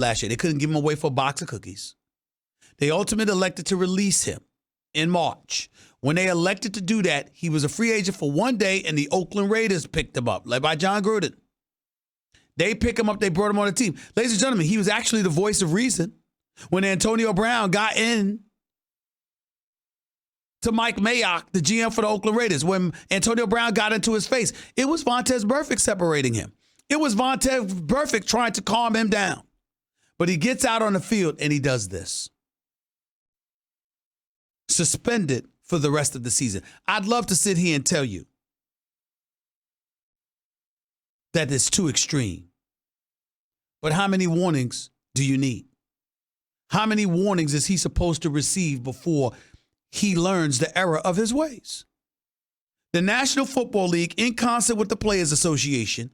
last year. They couldn't give him away for a box of cookies. They ultimately elected to release him in March. When they elected to do that, he was a free agent for one day, and the Oakland Raiders picked him up, led by John Gruden. They pick him up. They brought him on the team. Ladies and gentlemen, he was actually the voice of reason when Antonio Brown got in to Mike Mayock, the GM for the Oakland Raiders. When Antonio Brown got into his face, it was Vontaze Burfict separating him. It was Vontaze Burfict trying to calm him down. But he gets out on the field and he does this. Suspended for the rest of the season. I'd love to sit here and tell you that it's too extreme. But how many warnings do you need? How many warnings is he supposed to receive before he learns the error of his ways? The National Football League, in concert with the Players Association,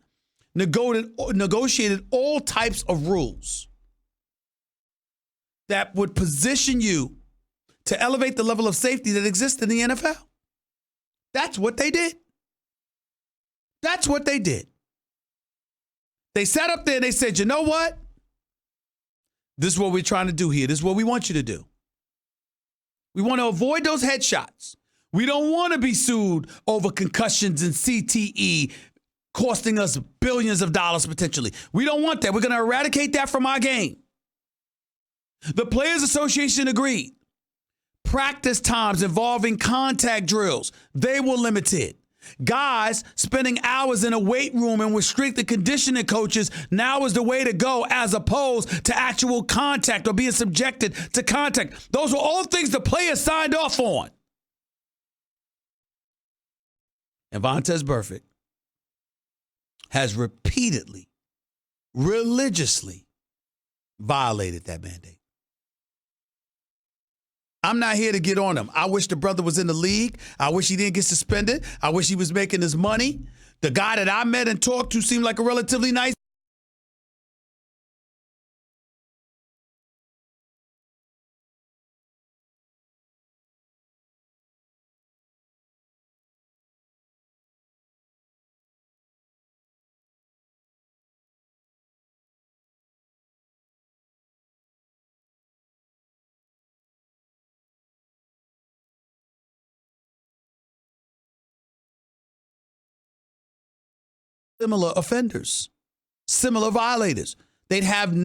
negotiated all types of rules that would position you to elevate the level of safety that exists in the NFL. That's what they did. That's what they did. They sat up there and they said, you know what? This is what we're trying to do here. This is what we want you to do. We want to avoid those headshots. We don't want to be sued over concussions and CTE costing us billions of dollars potentially. We don't want that. We're going to eradicate that from our game. The Players Association agreed. Practice times involving contact drills, they were limited. Guys spending hours in a weight room and with strength and conditioning coaches now is the way to go as opposed to actual contact or being subjected to contact. Those were all things the players signed off on. And Vontaze Burfict has repeatedly, religiously violated that mandate. I'm not here to get on him. I wish the brother was in the league. I wish he didn't get suspended. I wish he was making his money. The guy that I met and talked to seemed like a relatively nice. Similar offenders, similar violators. They'd have.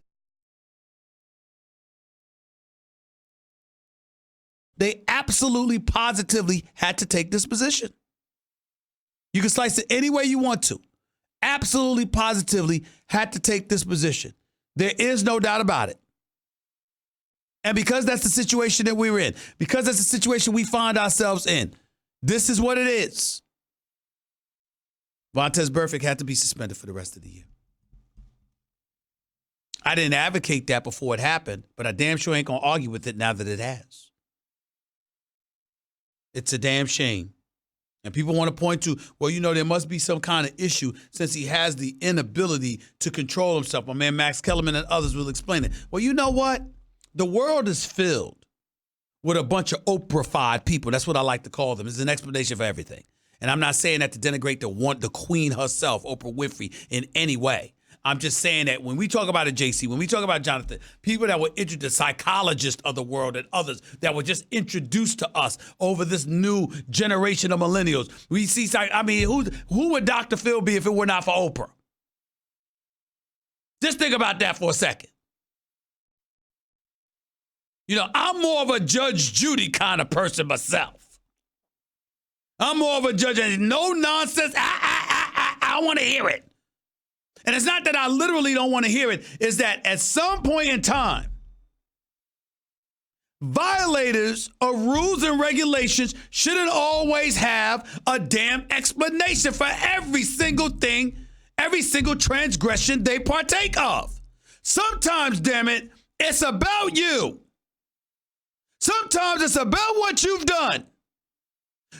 They absolutely, positively had to take this position. You can slice it any way you want to. Absolutely, positively had to take this position. There is no doubt about it. And because that's the situation that we were in, because that's the situation we find ourselves in, this is what it is. Vontaze Burfict had to be suspended for the rest of the year. I didn't advocate that before it happened, but I damn sure ain't going to argue with it now that it has. It's a damn shame. And people want to point to, well, you know, there must be some kind of issue since he has the inability to control himself. My man Max Kellerman and others will explain it. Well, you know what? The world is filled with a bunch of Oprah-fied people. That's what I like to call them. It's an explanation for everything. And I'm not saying that to denigrate the queen herself, Oprah Winfrey, in any way. I'm just saying that when we talk about a JC, when we talk about Jonathan, people that were introduced, psychologists of the world and others that were just introduced to us over this new generation of millennials. We see, I mean, who would Dr. Phil be if it were not for Oprah? Just think about that for a second. You know, I'm more of a Judge Judy kind of person myself. I'm more of a judge. No nonsense. I want to hear it. And it's not that I literally don't want to hear it. It's that at some point in time, violators of rules and regulations shouldn't always have a damn explanation for every single thing, every single transgression they partake of. Sometimes, damn it, it's about you. Sometimes it's about what you've done.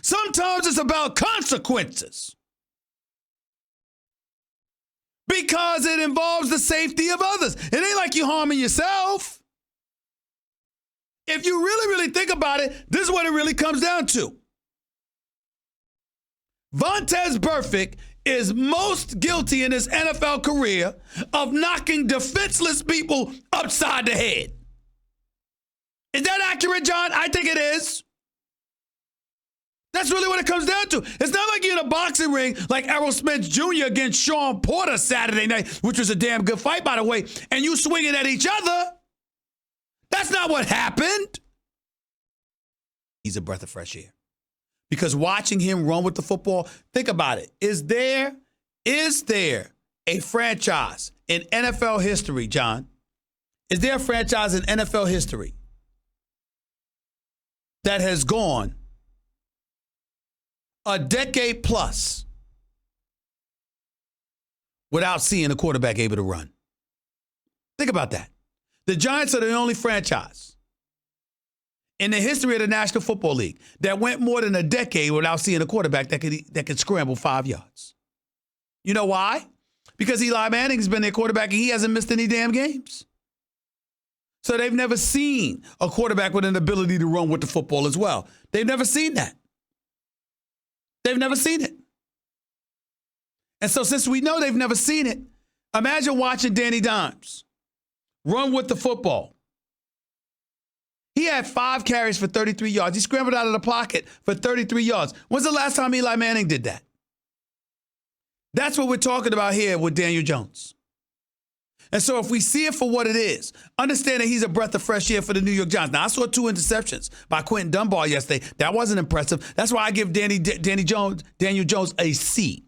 Sometimes it's about consequences because it involves the safety of others. It ain't like you harming yourself. If you really, really think about it, this is what it really comes down to. Vontaze Burfict is most guilty in his NFL career of knocking defenseless people upside the head. Is that accurate, John? I think it is. That's really what it comes down to. It's not like you're in a boxing ring like Errol Spence Jr. against Sean Porter Saturday night, which was a damn good fight, by the way, and you swinging at each other. That's not what happened. He's a breath of fresh air. Because watching him run with the football, think about it. Is there a franchise in NFL history, John? Is there a franchise in NFL history that has gone a decade plus without seeing a quarterback able to run? Think about that. The Giants are the only franchise in the history of the National Football League that went more than a decade without seeing a quarterback that could scramble 5 yards. You know why? Because Eli Manning's been their quarterback and he hasn't missed any damn games. So they've never seen a quarterback with an ability to run with the football as well. They've never seen that. They've never seen it. And so since we know they've never seen it, imagine watching Danny Dimes run with the football. He had 5 carries for 33 yards. He scrambled out of the pocket for 33 yards. When's the last time Eli Manning did that? That's what we're talking about here with Daniel Jones. And so if we see it for what it is, understand that he's a breath of fresh air for the New York Giants. Now, I saw 2 interceptions by Quentin Dunbar yesterday. That wasn't impressive. That's why I give Daniel Jones a C.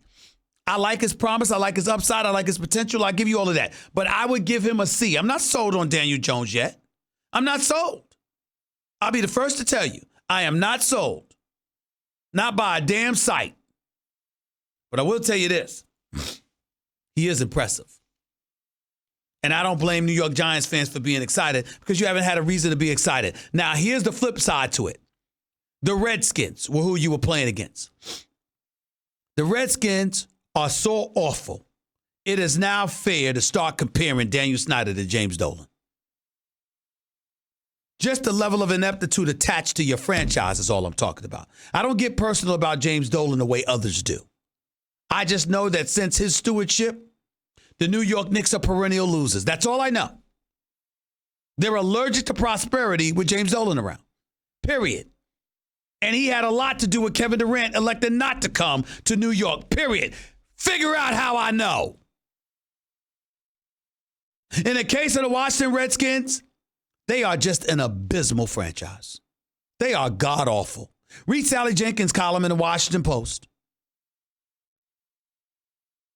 I like his promise. I like his upside. I like his potential. I give you all of that. But I would give him a C. I'm not sold on Daniel Jones yet. I'm not sold. I'll be the first to tell you, I am not sold. Not by a damn sight. But I will tell you this. He is impressive. And I don't blame New York Giants fans for being excited because you haven't had a reason to be excited. Now, here's the flip side to it. The Redskins were who you were playing against. The Redskins are so awful. It is now fair to start comparing Daniel Snyder to James Dolan. Just the level of ineptitude attached to your franchise is all I'm talking about. I don't get personal about James Dolan the way others do. I just know that since his stewardship, the New York Knicks are perennial losers. That's all I know. They're allergic to prosperity with James Dolan around. Period. And he had a lot to do with Kevin Durant electing not to come to New York. Period. Figure out how I know. In the case of the Washington Redskins, they are just an abysmal franchise. They are god-awful. Read Sally Jenkins' column in the Washington Post.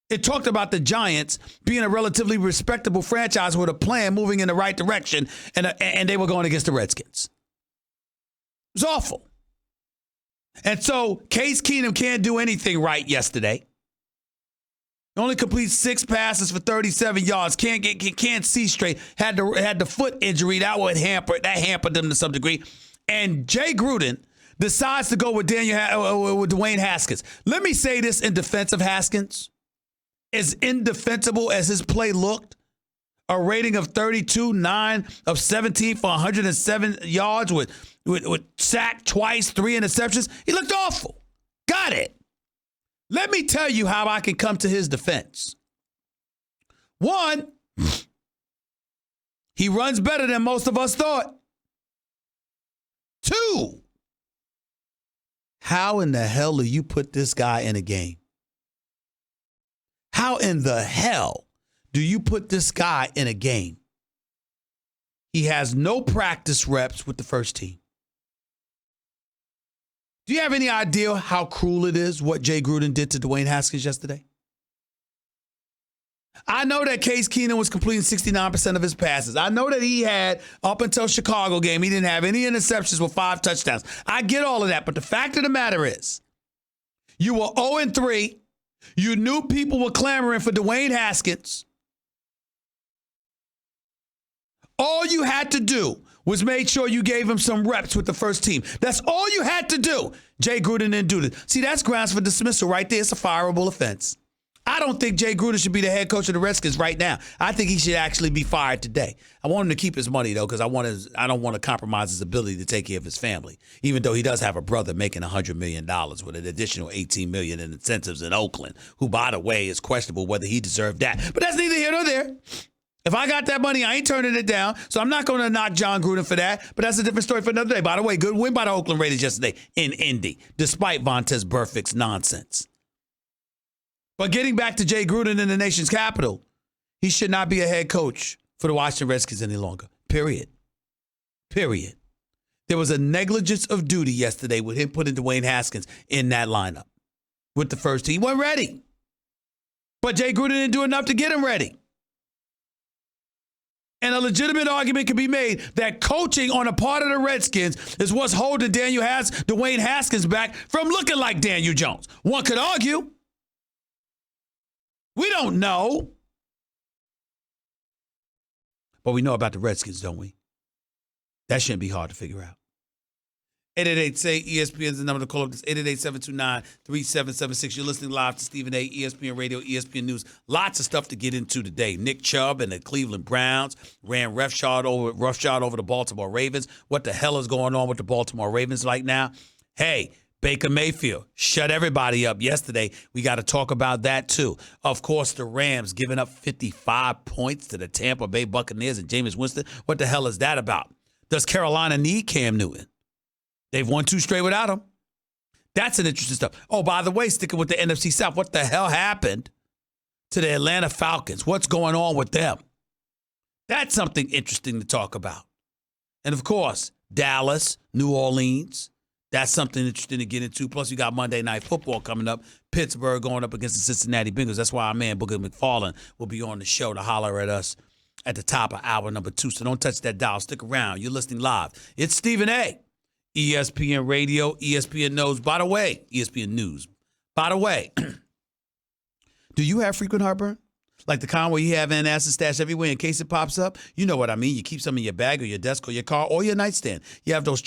It talked about the Giants being a relatively respectable franchise with a plan moving in the right direction, and they were going against the Redskins. It was awful. And so Case Keenum can't do anything right yesterday. Only completes 6 passes for 37 yards. Can't see straight. Had the foot injury that hampered them to some degree. And Jay Gruden decides to go with Dwayne Haskins. Let me say this in defense of Haskins. As indefensible as his play looked, a rating of 32, 9 of 17 for 107 yards with sack twice, 3 interceptions. He looked awful. Got it. Let me tell you how I can come to his defense. 1, he runs better than most of us thought. 2, how in the hell do you put this guy in a game? How in the hell do you put this guy in a game? He has no practice reps with the first team. Do you have any idea how cruel it is what Jay Gruden did to Dwayne Haskins yesterday? I know that Case Keenum was completing 69% of his passes. I know that he had, up until Chicago game, he didn't have any interceptions with 5 touchdowns. I get all of that, but the fact of the matter is, you were 0-3. You knew people were clamoring for Dwayne Haskins. All you had to do was make sure you gave him some reps with the first team. That's all you had to do. Jay Gruden didn't do this. See, that's grounds for dismissal right there. It's a fireable offense. I don't think Jay Gruden should be the head coach of the Redskins right now. I think he should actually be fired today. I want him to keep his money, though, because I don't want to compromise his ability to take care of his family, even though he does have a brother making $100 million with an additional $18 million in incentives in Oakland, who, by the way, is questionable whether he deserved that. But that's neither here nor there. If I got that money, I ain't turning it down, so I'm not going to knock John Gruden for that, but that's a different story for another day. By the way, good win by the Oakland Raiders yesterday in Indy, despite Vontaze Burfict's nonsense. But getting back to Jay Gruden in the nation's capital, he should not be a head coach for the Washington Redskins any longer. Period. There was a negligence of duty yesterday with him putting Dwayne Haskins in that lineup with the first team. He wasn't ready. But Jay Gruden didn't do enough to get him ready. And a legitimate argument can be made that coaching on a part of the Redskins is what's holding Dwayne Haskins back from looking like Daniel Jones. One could argue. We don't know. But we know about the Redskins, don't we? That shouldn't be hard to figure out. 888-SAY-ESPN is the number to call up. This 888-729-3776. You're listening live to Stephen A., ESPN Radio, ESPN News. Lots of stuff to get into today. Nick Chubb and the Cleveland Browns ran roughshod over the Baltimore Ravens. What the hell is going on with the Baltimore Ravens right now? Hey, Baker Mayfield shut everybody up yesterday. We got to talk about that, too. Of course, the Rams giving up 55 points to the Tampa Bay Buccaneers and Jameis Winston. What the hell is that about? Does Carolina need Cam Newton? They've won 2 straight without him. That's an interesting stuff. Oh, by the way, sticking with the NFC South, what the hell happened to the Atlanta Falcons? What's going on with them? That's something interesting to talk about. And, of course, Dallas, New Orleans. That's something interesting to get into. Plus, you got Monday Night Football coming up. Pittsburgh going up against the Cincinnati Bengals. That's why our man Booker McFarland will be on the show to holler at us at the top of hour number 2. So don't touch that dial. Stick around. You're listening live. It's Stephen A., ESPN Radio, ESPN News. By the way, ESPN News. By the way, do you have frequent heartburn? Like the kind where you have antacid stashed everywhere in case it pops up? You know what I mean. You keep some in your bag or your desk or your car or your nightstand. You have those